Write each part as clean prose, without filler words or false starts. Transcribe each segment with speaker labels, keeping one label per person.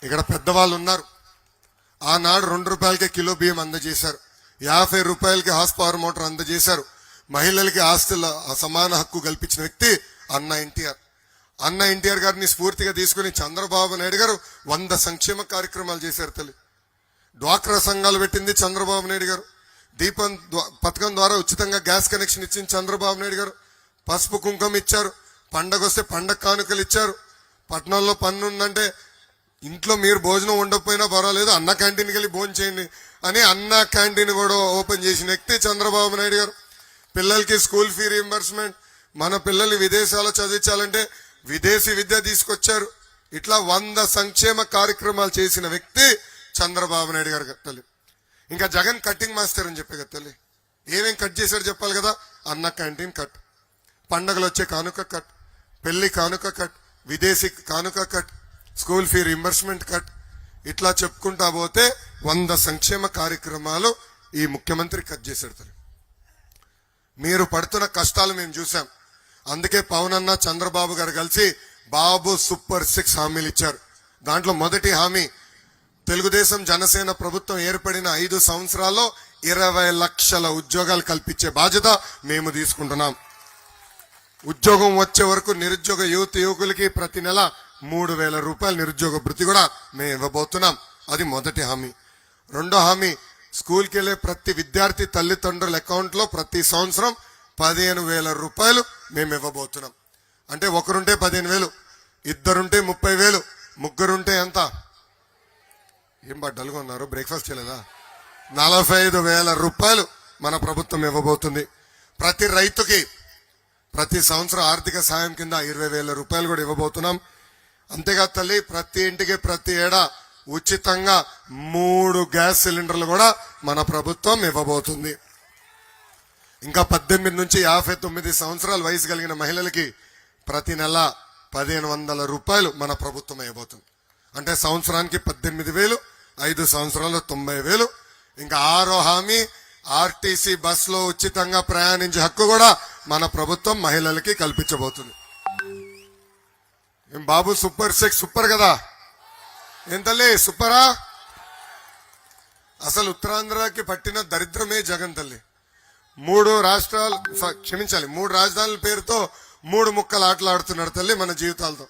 Speaker 1: ఇక్కడ పెద్దవాళ్ళు ఉన్నారు. ఆనాడు 2 రూపాయలకే కిలో బియ్యం అందజేశారు. 50 రూపాయలకి హార్స్ పవర్ మోటార్ అందజేశారు. మహిళలకి ఆస్తుల సమాన హక్కు కల్పించిన వ్యక్తి అన్న ఎన్టీఆర్. అన్న ఎన్టీఆర్ గారిని స్ఫూర్తిగా తీసుకుని చంద్రబాబు నాయుడు గారు 100 సంక్షేమ కార్యక్రమాలు చేశారు తల్లి. డ్వాక్రా సంఘాలు పెట్టింది చంద్రబాబు నాయుడు గారు. దీపం పథకం ద్వారా ఉచితంగా గ్యాస్ కనెక్షన్ ఇచ్చింది చంద్రబాబు నాయుడు గారు. పసుపు కుంకుమ ఇచ్చారు. పండగ వస్తే పండగ కానుకలు ఇచ్చారు. పట్టణంలో పన్ను ఉందంటే ఇంట్లో మీరు భోజనం ఉండకపోయినా పర్వాలేదు, అన్న క్యాంటీన్కి వెళ్ళి భోజనం చేయండి అని అన్న క్యాంటీన్ కూడా ఓపెన్ చేసిన వ్యక్తి చంద్రబాబు నాయుడు గారు. పిల్లలకి స్కూల్ ఫీ రీఎంబర్స్మెంట్, మన పిల్లల్ని విదేశాల్లో చదివించాలంటే విదేశీ విద్య తీసుకొచ్చారు. ఇట్లా 100 సంక్షేమ కార్యక్రమాలు చేసిన వ్యక్తి చంద్రబాబు నాయుడు గారు తల్లి. ఇంకా జగన్ కట్టింగ్ మాస్టర్ అని చెప్పే కదా తల్లి. ఏమేం కట్ చేశాడు చెప్పాలి కదా. అన్న క్యాంటీన్ కట్, పండగలు వచ్చే కానుక కట్, పెళ్లి కానుక కట్, విదేశీ కానుక cut, school fee reimbursement cut, ఇట్లా చెప్పుకుంటా పోతే 100 సంక్షేమ కార్యక్రమాలు ఈ ముఖ్యమంత్రి కట్ చేశాడు తల్లి. మీరు పడుతున్న కష్టాలు మేము చూసాం. అందుకే పవన్ అన్న చంద్రబాబు గారు కలిసి బాబు సూపర్ 6 హామీలు ఇచ్చారు. దాంట్లో మొదటి హామీ, తెలుగుదేశం జనసేన ప్రభుత్వం ఏర్పడిన 5 సంవత్సరాల్లో 20 లక్షల ఉద్యోగాలు కల్పించే బాధ్యత మేము తీసుకుంటున్నాం. ఉద్యోగం వచ్చే వరకు నిరుద్యోగ యువకులకి ప్రతి నెల 3,000 రూపాయల నిరుద్యోగ భృతి కూడా మేము ఇవ్వబోతున్నాం. అది మొదటి హామీ. రెండో హామీ, స్కూల్కి వెళ్ళే ప్రతి విద్యార్థి తల్లిదండ్రుల అకౌంట్ లో ప్రతి సంవత్సరం 15,000 రూపాయలు మేము ఇవ్వబోతున్నాం. అంటే ఒకరుంటే 15,000, ఇద్దరుంటే 30,000, ముగ్గురుంటే ఎంత? ఏం డల్గా ఉన్నారు, బ్రేక్ఫాస్ట్ చేయలేదా? 45,000 రూపాయలు మన ప్రభుత్వం ఇవ్వబోతుంది. ప్రతి రైతుకి ప్రతి సంవత్సరం ఆర్థిక సాయం కింద 20,000 రూపాయలు కూడా ఇవ్వబోతున్నాం. అంతేగా తల్లి, ప్రతి ఇంటికి ప్రతి ఏడా ఉచితంగా 3 గ్యాస్ సిలిండర్లు కూడా మన ప్రభుత్వం ఇవ్వబోతుంది. ఇంకా 18 నుంచి 59 సంవత్సరాల వయసు కలిగిన మహిళలకి ప్రతి నెల 1,500 రూపాయలు మన ప్రభుత్వం ఇవ్వబోతుంది. అంటే సంవత్సరానికి 18,000, 5 సంవత్సరాలు 90,000. ఇంకా 6వ హామీ, ఆర్టీసీ బస్సులో ఉచితంగా ప్రయాణించే హక్కు కూడా మన ప్రభుత్వం మహిళలకి కల్పించబోతుంది. ఏం బాబు సూపర్ 6 సూపర్ కదా? ఏం తల్లి సూపరా? అసలు ఉత్తరాంధ్రకి పట్టిన దరిద్రమే జగన్ తల్లి. 3 రాష్ట్రాలు క్షమించాలి 3 రాజధానుల పేరుతో 3 ముక్కలు ఆటలాడుతున్నాడు తల్లి మన జీవితాలతో.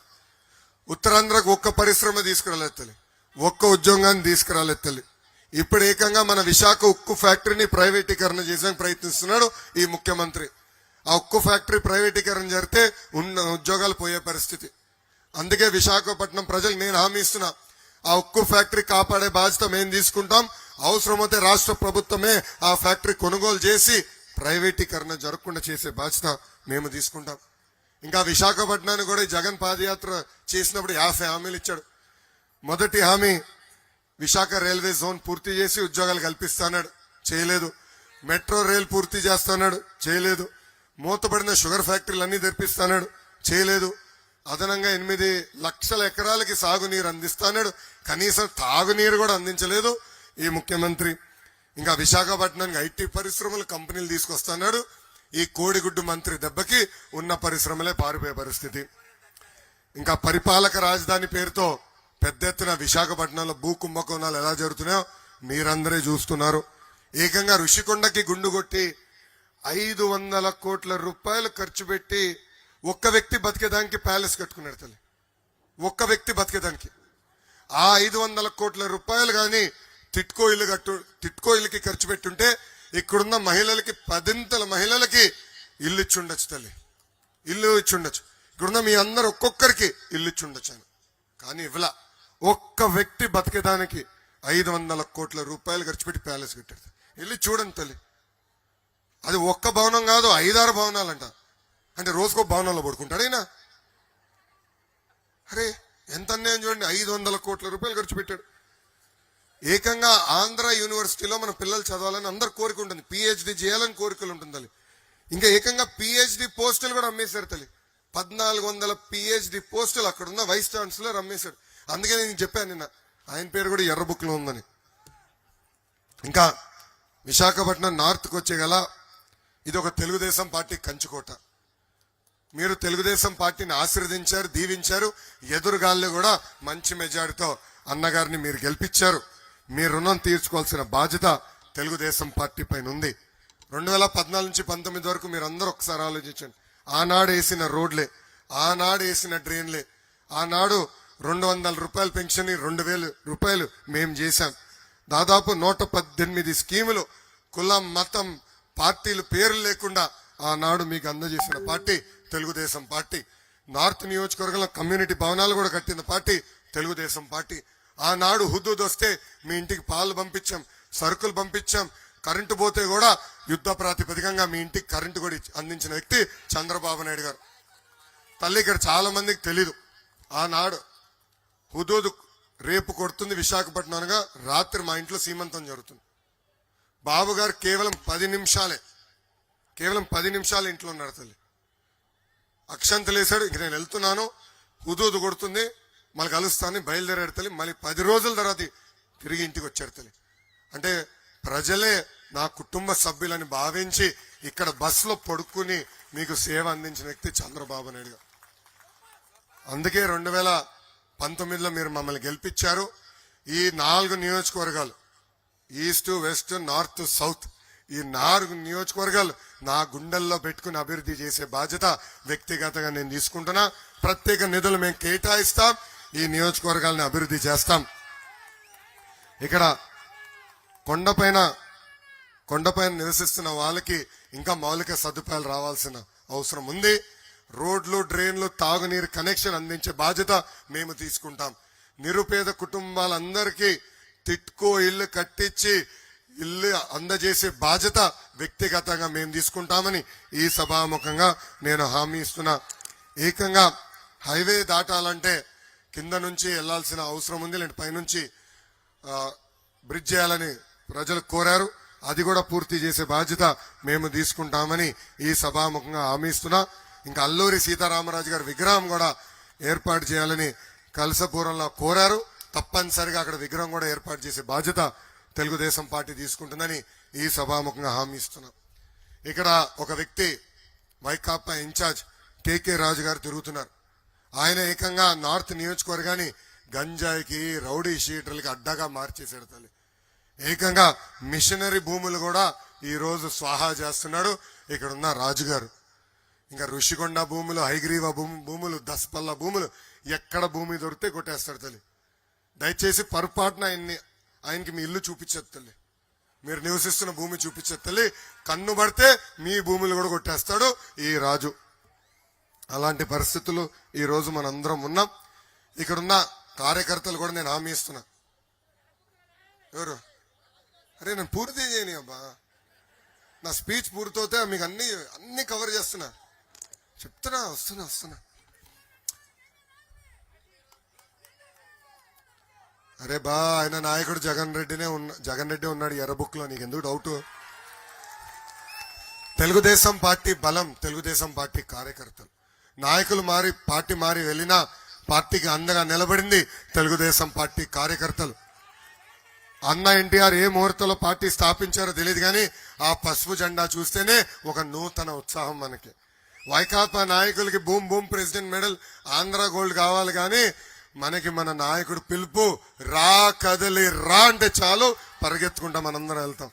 Speaker 1: ఉత్తరాంధ్రకు ఒక్క పరిశ్రమ తీసుకురాలేదు తల్లి, ఒక్క ఉద్యోగాన్ని తీసుకురాలేదు తల్లి. ఇప్పుడు ఏకంగా మన విశాఖ ఉక్కు ఫ్యాక్టరీని ప్రైవేటీకరణ చేసేందుకు ప్రయత్నిస్తున్నాడు ఈ ముఖ్యమంత్రి. ఆ ఉక్కు ఫ్యాక్టరీ ప్రైవేటీకరణ జరిగితే ఉన్న ఉద్యోగాలు పోయే పరిస్థితి. అందుకే విశాఖపట్నం ప్రజలకు నేను హామీ ఇస్తున్నా, ఆ ఉక్కు ఫ్యాక్టరీ కాపాడే బాధ్యత మేము తీసుకుంటాం. అవసరమైతే రాష్ట్ర ప్రభుత్వమే ఆ ఫ్యాక్టరీ కొనుగోలు చేసి ప్రైవేటీకరణ జరగకుండా చేసే బాధ్యత మేము తీసుకుంటాం. ఇంకా విశాఖపట్నాన్ని కూడా జగన్ పాదయాత్ర చేసినప్పుడు 50 హామీలు ఇచ్చాడు. మొదటి హామీ, విశాఖ రైల్వే జోన్ పూర్తి చేసి ఉద్యోగాలు కల్పిస్తాడు, చేయలేదు. మెట్రో రైల్ పూర్తి చేస్తాడు, చేయలేదు. మూతపడిన షుగర్ ఫ్యాక్టరీలు అన్ని తెరిపిస్తాడు, చేయలేదు. అదనంగా 8 లక్షల ఎకరాలకి సాగునీరు అందిస్తాడు, కనీసం తాగునీరు కూడా అందించలేదు ఈ ముఖ్యమంత్రి. ఇంకా విశాఖపట్నానికి ఐటీ పరిశ్రమలు కంపెనీలు తీసుకొస్తున్నాడు. ఈ కోడిగుడ్డు మంత్రి దెబ్బకి ఉన్న పరిశ్రమలే పారిపోయే పరిస్థితి. ఇంకా పరిపాలక రాజధాని పేరుతో పెద్ద ఎత్తున విశాఖపట్నంలో భూ కుంభకోణాలు ఎలా జరుగుతున్నాయో మీరందరే చూస్తున్నారు. ఏకంగా ఋషికొండకి గుండు కొట్టి 500 కోట్ల రూపాయలు ఖర్చు పెట్టి ఒక్క వ్యక్తి బతికేదానికి ప్యాలెస్ కట్టుకున్నాడు తల్లి. ఒక్క వ్యక్తి బతికేదానికి ఆ 500 కోట్ల రూపాయలు కానీ టిట్కో ఇల్లుకి ఖర్చు పెట్టుంటే ఇక్కడున్న మహిళలకి 10 మహిళలకి ఇల్లు ఇచ్చుండొచ్చు తల్లి, ఇల్లు ఇచ్చుండొచ్చు. ఇక్కడున్న మీ అందరు ఒక్కొక్కరికి ఇల్లు ఇచ్చుండొచ్చు. కానీ ఇవ్వలా. ఒక్క వ్యక్తి బతికేదానికి 500 కోట్ల రూపాయలు ఖర్చు పెట్టి ప్యాలెస్ కట్టాడు. వెళ్ళి చూడండి తల్లి, అది ఒక్క భవనం కాదు, 5-6 భవనాలంట. అంటే రోజుకో భవనంలో పడుకుంటాడు అయినా. అరే ఎంత అన్యాయం చూడండి, 500 కోట్ల రూపాయలు ఖర్చు పెట్టాడు. ఏకంగా ఆంధ్ర యూనివర్సిటీలో మన పిల్లలు చదవాలని అందరు కోరిక ఉంటుంది, పిహెచ్డి చేయాలని కోరికలు ఉంటుంది తల్లి. ఇంకా ఏకంగా పిహెచ్డి పోస్టులు కూడా అమ్మేశారు తల్లి. 1400 పిహెచ్డి పోస్టులు అక్కడున్న వైస్ ఛాన్సలర్ అమ్మేశాడు. అందుకే నేను చెప్పాను నిన్న, ఆయన పేరు కూడా ఎర్ర బుక్ లో ఉందని. ఇంకా విశాఖపట్నం నార్త్కి వచ్చే గల ఇది ఒక తెలుగుదేశం పార్టీ కంచుకోట. మీరు తెలుగుదేశం పార్టీని ఆశీర్వదించారు, దీవించారు. ఎదురుగాల్లో కూడా మంచి మెజారిటీతో అన్నగారిని మీరు గెలిపించారు. మీ రుణం తీర్చుకోవాల్సిన బాధ్యత తెలుగుదేశం పార్టీ పైన ఉంది. 2014 నుంచి 19 వరకు మీరు అందరూ ఒకసారి ఆలోచించండి. ఆనాడు వేసిన రోడ్లే, ఆనాడు వేసిన డ్రైన్లే, ఆనాడు 200 రూపాయల పెన్షన్ 2000 రూపాయలు మేం చేశాం. దాదాపు 118 స్కీములు కులం మతం పార్టీలు పేర్లు లేకుండా ఆనాడు మీకు అందజేసిన పార్టీ తెలుగుదేశం పార్టీ. నార్త్ నియోజకవర్గంలో కమ్యూనిటీ భవనాలు కూడా కట్టిన పార్టీ తెలుగుదేశం పార్టీ. ఆనాడు హుద్దూద్ వస్తే మీ ఇంటికి పాలు పంపించాం, సరుకులు పంపించాం. కరెంటు పోతే కూడా యుద్ధ ప్రాతిపదికంగా మీ ఇంటికి కరెంటు కూడా అందించిన వ్యక్తి చంద్రబాబు నాయుడు గారు. తల్లి ఇక్కడ చాలా మందికి తెలీదు. ఆనాడు హుదూద్ రేపు కొడుతుంది విశాఖపట్నం అనగా రాత్రి మా ఇంట్లో సీమంతం జరుగుతుంది. బాబు గారు కేవలం 10 నిమిషాలు ఇంట్లో ఉన్నారు. తల్లి అక్షంతలు వేశాడు, ఇంక నేను వెళ్తున్నాను, హుదూద్ కొడుతుంది, మళ్ళీ కలుస్తాను, బయలుదేరాడు తల్లి. మళ్ళీ 10 రోజుల తర్వాత తిరిగి ఇంటికి వచ్చారు తల్లి. అంటే ప్రజలే నా కుటుంబ సభ్యులని భావించి ఇక్కడ బస్సులో పడుకుని మీకు సేవ అందించిన వ్యక్తి చంద్రబాబు నాయుడు గారు. అందుకే 2019లో మీరు మమ్మల్ని గెలిపించారు. ఈ 4 నియోజకవర్గాలు ఈస్ట్, వెస్ట్, నార్త్, సౌత్, ఈ 4 నియోజకవర్గాలు నా గుండెల్లో పెట్టుకుని అభివృద్ధి చేసే బాధ్యత వ్యక్తిగతంగా నేను తీసుకుంటున్నా. ప్రత్యేక నిధులు మేము కేటాయిస్తాం, ఈ నియోజకవర్గాలను అభివృద్ధి చేస్తాం. ఇక్కడ కొండపైన నివసిస్తున్న వాళ్ళకి ఇంకా మౌలిక సదుపాయాలు రావాల్సిన అవసరం ఉంది. రోడ్లు, డ్రైన్లు, తాగునీరు కనెక్షన్ అందించే బాధ్యత మేము తీసుకుంటాం. నిరుపేద కుటుంబాలందరికీ తిట్కో ఇల్లు కట్టించి ఇల్లు అందజేసే బాధ్యత వ్యక్తిగతంగా మేము తీసుకుంటామని ఈ సభాముఖంగా నేను హామీ ఇస్తున్నా. ఏకంగా హైవే దాటాలంటే కింద నుంచి వెళ్లాల్సిన అవసరం ఉంది, లేదంటే పైనుంచి బ్రిడ్జ్ చేయాలని ప్రజలు కోరారు. అది కూడా పూర్తి చేసే బాధ్యత మేము తీసుకుంటామని ఈ సభాముఖంగా హామీ ఇస్తున్నా. ఇంకా అల్లూరి సీతారామరాజు గారి విగ్రహం కూడా ఏర్పాటు చేయాలని కలసపురంలో కోరారు. తప్పనిసరిగా అక్కడ విగ్రహం కూడా ఏర్పాటు చేసే బాధ్యత తెలుగుదేశం పార్టీ తీసుకుంటుందని ఈ సభాముఖంగా హామీ ఇస్తున్నా. ఇక్కడ ఒక వ్యక్తి వైకాపా ఇన్ఛార్జ్ కేకే రాజు గారు తిరుగుతున్నారు. ఆయన ఏకంగా నార్త్ నియోజకవర్గాన్ని గంజాయికి, రౌడీ షీటర్లకి అడ్డాగా మార్చేశాడు తల్లి. ఏకంగా మిషనరీ భూములు కూడా ఈ రోజు స్వాహా చేస్తున్నాడు ఇక్కడ ఉన్న రాజుగారు. ఇంకా ఋషికొండ భూములు, హైగ్రీవ భూములు, దసపల్ల భూములు, ఎక్కడ భూమి దొరికితే కొట్టేస్తాడు తల్లి. దయచేసి పొరపాటున ఆయనకి మీ ఇల్లు చూపించదు తల్లి, మీరు నివసిస్తున్న భూమి చూపించదు తల్లి. కన్ను పడితే మీ భూములు కూడా కొట్టేస్తాడు ఈ రాజు. అలాంటి పరిస్థితులు ఈ రోజు మనందరం ఉన్నాం. ఇక్కడున్న కార్యకర్తలు కూడా నేను హామీ ఇస్తున్నా. ఎవరు? అరే నేను పూర్తి చేయని అబ్బా, నా స్పీచ్ పూర్తవుతే మీకు అన్ని కవర్ చేస్తున్నా, చెప్తున్నా, వస్తున్నా. అరే బా, ఆయన నాయకుడు జగన్ రెడ్డి ఉన్నాడు ఎర్ర బుక్ లో, నీకు ఎందుకు డౌట్? తెలుగుదేశం పార్టీ బలం తెలుగుదేశం పార్టీ కార్యకర్తలు. నాయకులు మారి పార్టీ మారి వెళ్ళినా పార్టీకి అండగా నిలబడింది తెలుగుదేశం పార్టీ కార్యకర్తలు. అన్న ఎన్టీఆర్ ఏ ముహూర్తంలో పార్టీ స్థాపించారో తెలియదు కానీ ఆ పసుపు జెండా చూస్తేనే ఒక నూతన ఉత్సాహం మనకి. వైకాపా నాయకులకి boom president medal, Andhra gold కావాలి కానీ మనకి మన నాయకుడు పిలుపు రా కదలి రా అంటే చాలు పరిగెత్తుకుంటా మనందరం వెళ్తాం.